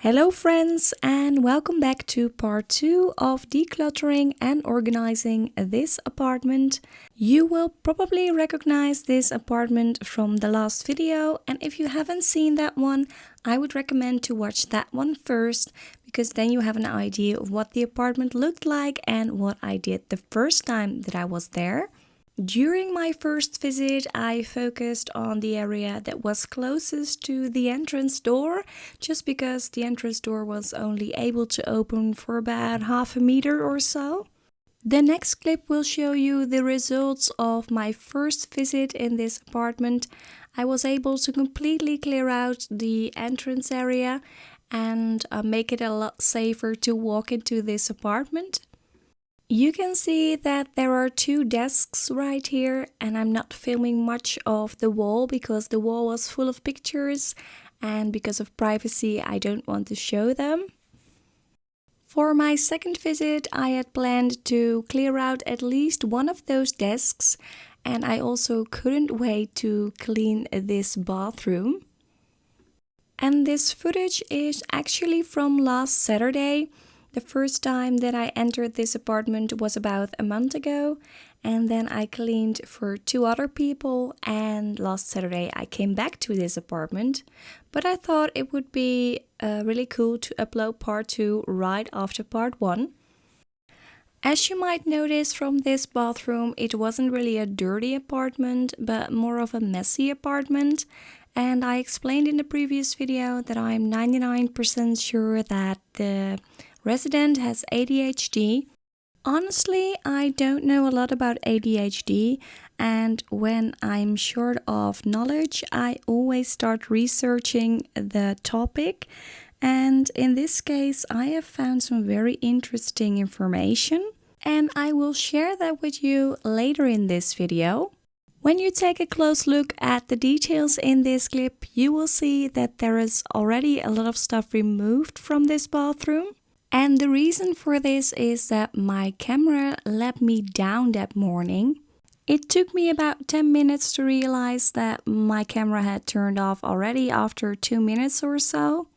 Hello friends, and welcome back to part 2 of decluttering and organizing this apartment. You will probably recognize this apartment from the last video, and if you haven't seen that one, I would recommend to watch that one first, because then you have an idea of what the apartment looked like and what I did the first time that I was there. During my first visit, I focused on the area that was closest to the entrance door, just because the entrance door was only able to open for about half a meter or so. The next clip will show you the results of my first visit in this apartment. I was able to completely clear out the entrance area and make it a lot safer to walk into this apartment. You can see that there are two desks right here, and I'm not filming much of the wall because the wall was full of pictures, and because of privacy I don't want to show them. For my second visit, I had planned to clear out at least one of those desks, and I also couldn't wait to clean this bathroom. And this footage is actually from last Saturday. The first time that I entered this apartment was about a month ago, and then I cleaned for 2 other people, and last Saturday I came back to this apartment. But I thought it would be really cool to upload part 2 right after part 1. As you might notice from this bathroom, it wasn't really a dirty apartment, but more of a messy apartment. And I explained in the previous video that I'm 99% sure that the resident has ADHD. Honestly, I don't know a lot about ADHD, and when I'm short of knowledge, I always start researching the topic. And in this case, I have found some very interesting information, and I will share that with you later in this video. When you take a close look at the details in this clip, you will see that there is already a lot of stuff removed from this bathroom. And the reason for this is that my camera let me down that morning. It took me about 10 minutes to realize that my camera had turned off already after 2 minutes or so.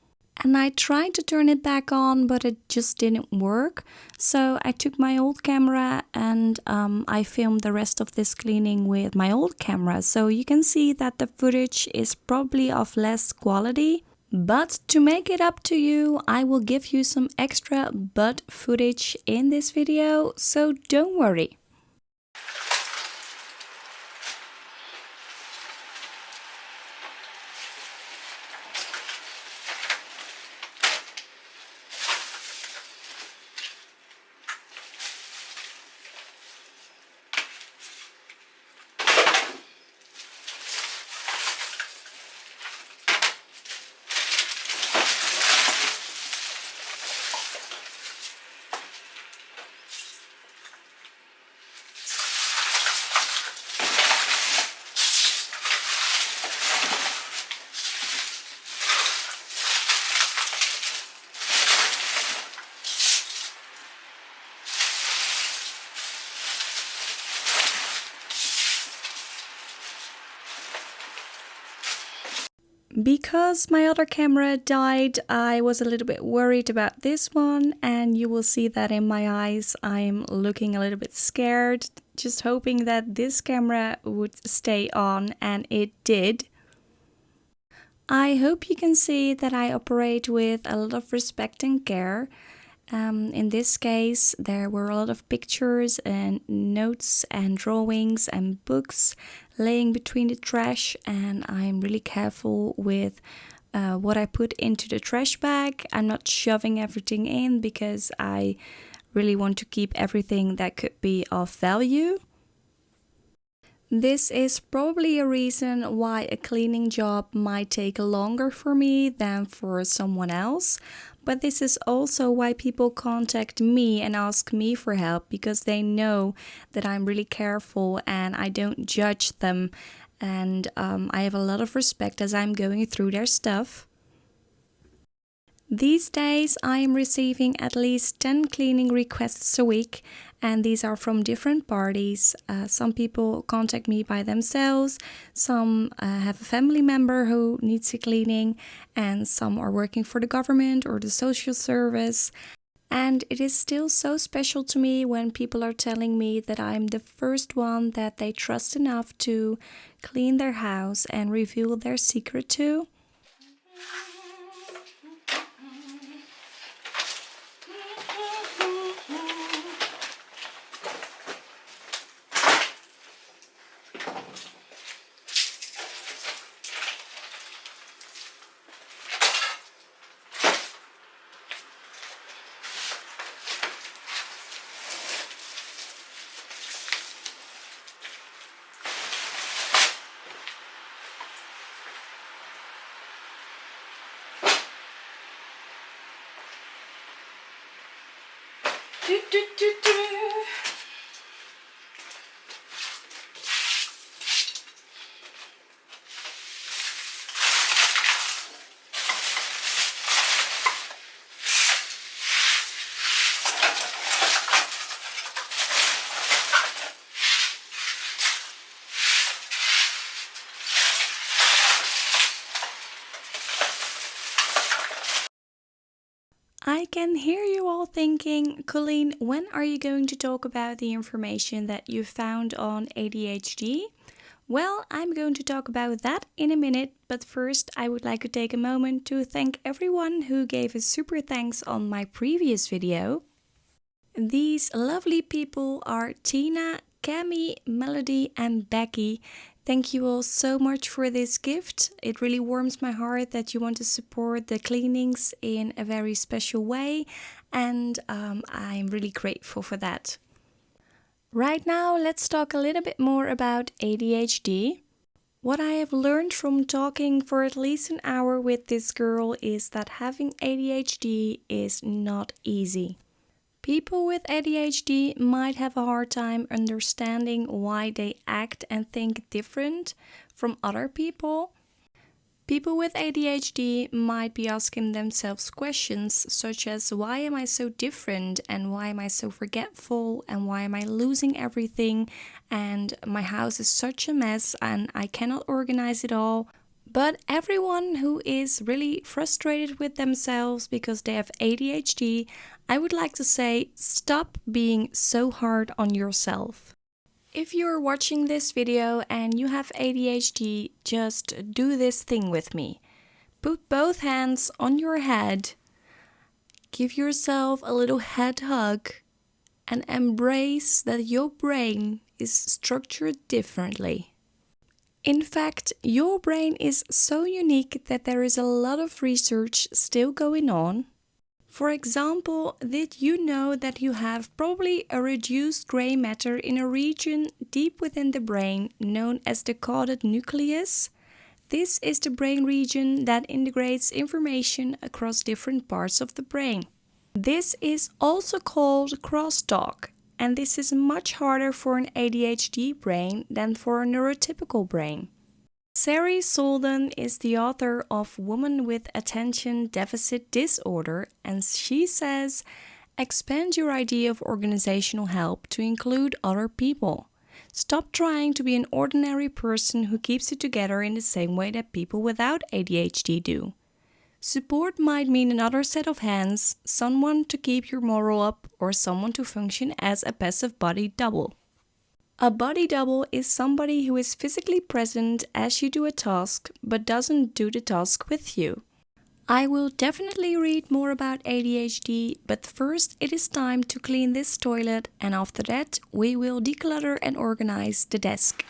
And I tried to turn it back on, but it just didn't work. So I took my old camera and I filmed the rest of this cleaning with my old camera. So you can see that the footage is probably of less quality. But to make it up to you, I will give you some extra butt footage in this video, so don't worry. Because my other camera died, I was a little bit worried about this one, and you will see that in my eyes I'm looking a little bit scared, just hoping that this camera would stay on, and it did. I hope you can see that I operate with a lot of respect and care. In this case, there were a lot of pictures and notes and drawings and books laying between the trash, and I'm really careful with what I put into the trash bag. I'm not shoving everything in because I really want to keep everything that could be of value. This is probably a reason why a cleaning job might take longer for me than for someone else. But this is also why people contact me and ask me for help, because they know that I'm really careful and I don't judge them. And I have a lot of respect as I'm going through their stuff. These days I am receiving at least 10 cleaning requests a week, and these are from different parties. Some people contact me by themselves, some have a family member who needs a cleaning, and some are working for the government or the social service. And it is still so special to me when people are telling me that I'm the first one that they trust enough to clean their house and reveal their secret to. I can hear you all thinking, Colleen, when are you going to talk about the information that you found on ADHD? Well, I'm going to talk about that in a minute, but first I would like to take a moment to thank everyone who gave a super thanks on my previous video. These lovely people are Tina, Cami, Melody and Becky. Thank you all so much for this gift. It really warms my heart that you want to support the cleanings in a very special way, and I'm really grateful for that. Right now, let's talk a little bit more about ADHD. What I have learned from talking for at least an hour with this girl is that having ADHD is not easy. People with ADHD might have a hard time understanding why they act and think different from other people. People with ADHD might be asking themselves questions such as, why am I so different, and why am I so forgetful, and why am I losing everything, and my house is such a mess and I cannot organize it all. But everyone who is really frustrated with themselves because they have ADHD, I would like to say, stop being so hard on yourself. If you're watching this video and you have ADHD, just do this thing with me. Put both hands on your head, give yourself a little head hug, and embrace that your brain is structured differently. In fact, your brain is so unique that there is a lot of research still going on. For example, did you know that you have probably a reduced gray matter in a region deep within the brain known as the caudate nucleus? This is the brain region that integrates information across different parts of the brain. This is also called crosstalk, and this is much harder for an ADHD brain than for a neurotypical brain. Sari Solden is the author of Woman with Attention Deficit Disorder, and she says, expand your idea of organizational help to include other people. Stop trying to be an ordinary person who keeps it together in the same way that people without ADHD do. Support might mean another set of hands, someone to keep your morale up, or someone to function as a passive body double. A body double is somebody who is physically present as you do a task, but doesn't do the task with you. I will definitely read more about ADHD, but first it is time to clean this toilet, and after that we will declutter and organize the desk.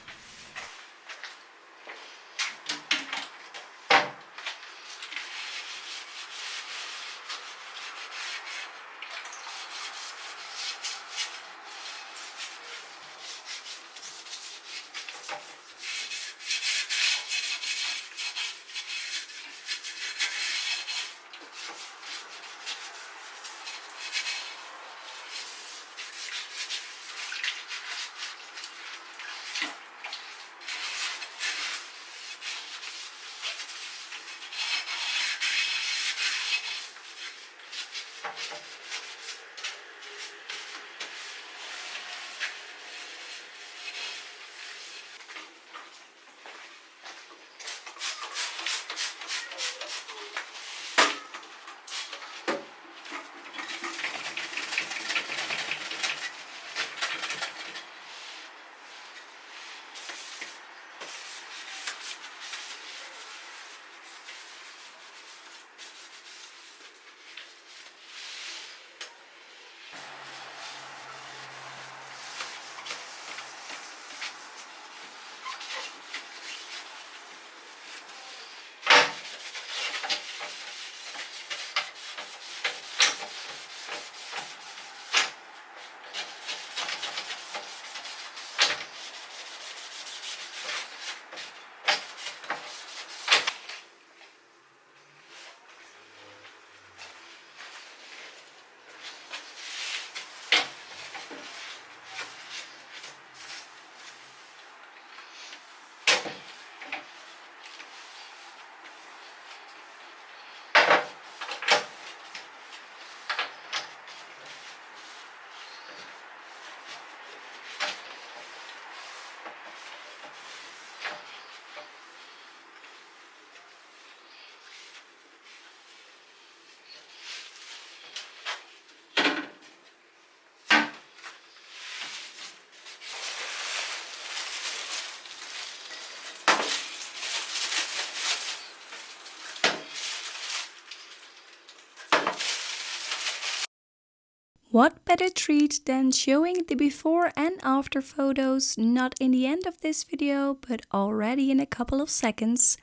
What better treat than showing the before and after photos, not in the end of this video, but already in a couple of seconds.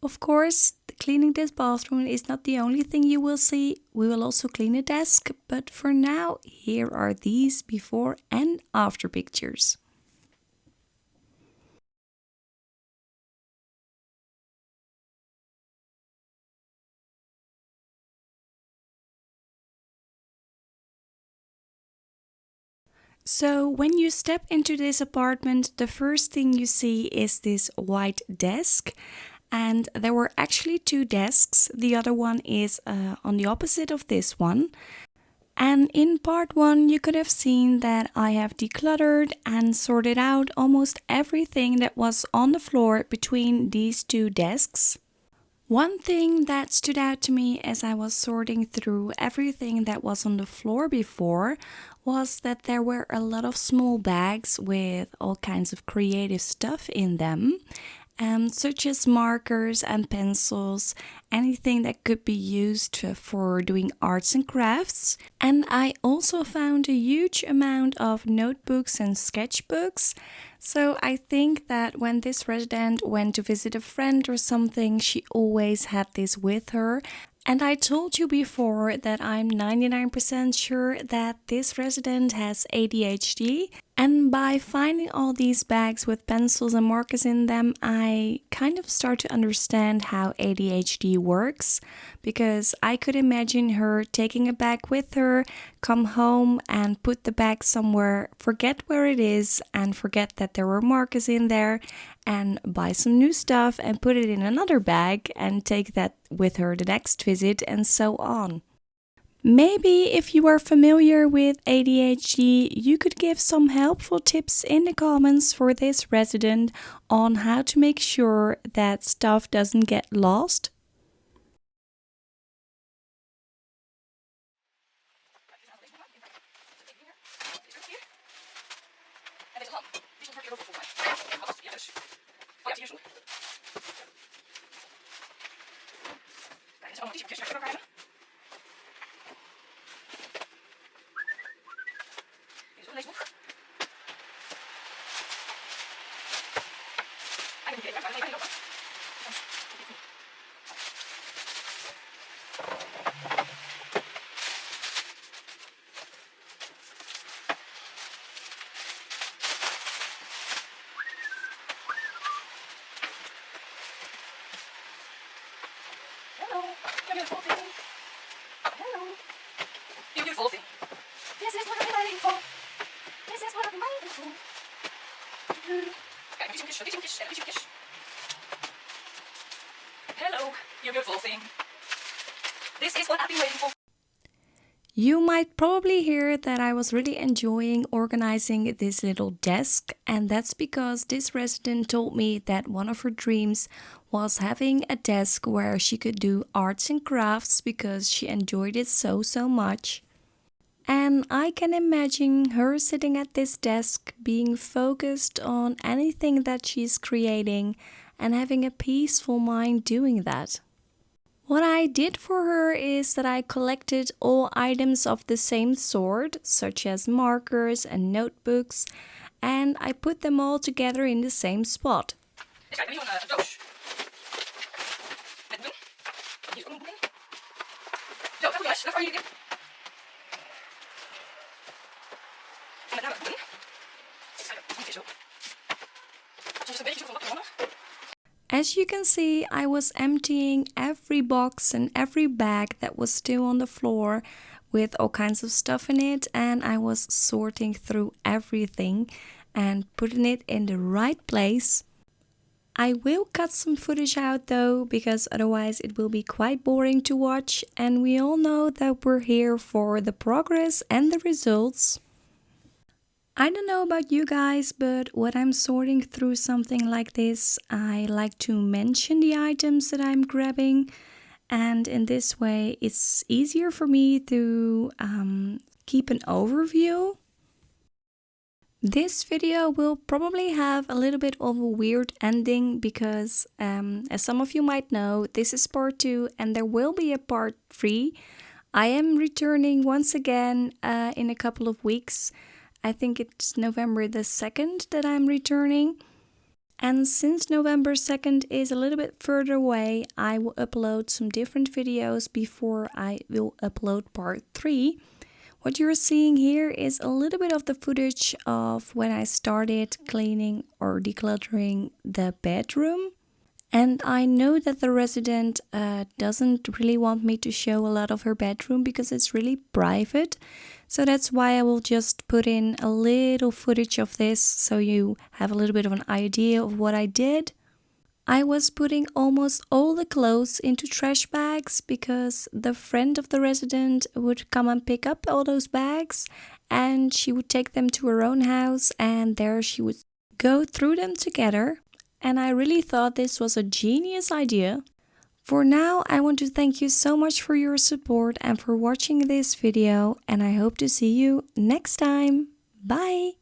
Of course, cleaning this bathroom is not the only thing you will see. We will also clean a desk, but for now, here are these before and after pictures. So when you step into this apartment, the first thing you see is this white desk. And there were actually two desks. The other one is on the opposite of this one. And in part 1, you could have seen that I have decluttered and sorted out almost everything that was on the floor between these two desks. One thing that stood out to me as I was sorting through everything that was on the floor before was that there were a lot of small bags with all kinds of creative stuff in them. Such as markers and pencils, anything that could be used for doing arts and crafts. And I also found a huge amount of notebooks and sketchbooks. So I think that when this resident went to visit a friend or something, she always had this with her. And I told you before that I'm 99% sure that this resident has ADHD. And by finding all these bags with pencils and markers in them, I kind of start to understand how ADHD works. Because I could imagine her taking a bag with her, come home and put the bag somewhere, forget where it is and forget that there were markers in there, and buy some new stuff and put it in another bag and take that with her the next visit, and so on. Maybe if you are familiar with ADHD, you could give some helpful tips in the comments for this resident on how to make sure that stuff doesn't get lost. Hello, you beautiful thing. Hello, you beautiful thing. This is what I've been waiting for. This is what I've been waiting for. Kijk, een beetje en een beetje. Hello, you beautiful thing. This is what I've been waiting for. You might probably hear that I was really enjoying organizing this little desk, and that's because this resident told me that one of her dreams was having a desk where she could do arts and crafts because she enjoyed it so much. And I can imagine her sitting at this desk being focused on anything that she's creating and having a peaceful mind doing that. What I did for her is that I collected all items of the same sort, such as markers and notebooks, and I put them all together in the same spot. Ik krijg nu een doos. Met bloem. Hier is ook een bloem in. Zo, dat jongens, dat gaan jullie. En met name bloem. Ik ga er niet zo. Soms een beetje zo van wat mannen. As you can see, I was emptying every box and every bag that was still on the floor with all kinds of stuff in it, and I was sorting through everything and putting it in the right place. I will cut some footage out though, because otherwise it will be quite boring to watch, and we all know that we're here for the progress and the results. I don't know about you guys, but when I'm sorting through something like this, I like to mention the items that I'm grabbing, and in this way it's easier for me to keep an overview. This video will probably have a little bit of a weird ending because, as some of you might know, this is part 2 and there will be a part 3. I am returning once again in a couple of weeks. I think it's November the 2nd that I'm returning. And since November 2nd is a little bit further away, I will upload some different videos before I will upload part 3. What you're seeing here is a little bit of the footage of when I started cleaning or decluttering the bedroom. And I know that the resident doesn't really want me to show a lot of her bedroom because it's really private. So that's why I will just put in a little footage of this so you have a little bit of an idea of what I did. I was putting almost all the clothes into trash bags because the friend of the resident would come and pick up all those bags and she would take them to her own house and there she would go through them together. And I really thought this was a genius idea. For now, I want to thank you so much for your support and for watching this video, and I hope to see you next time. Bye!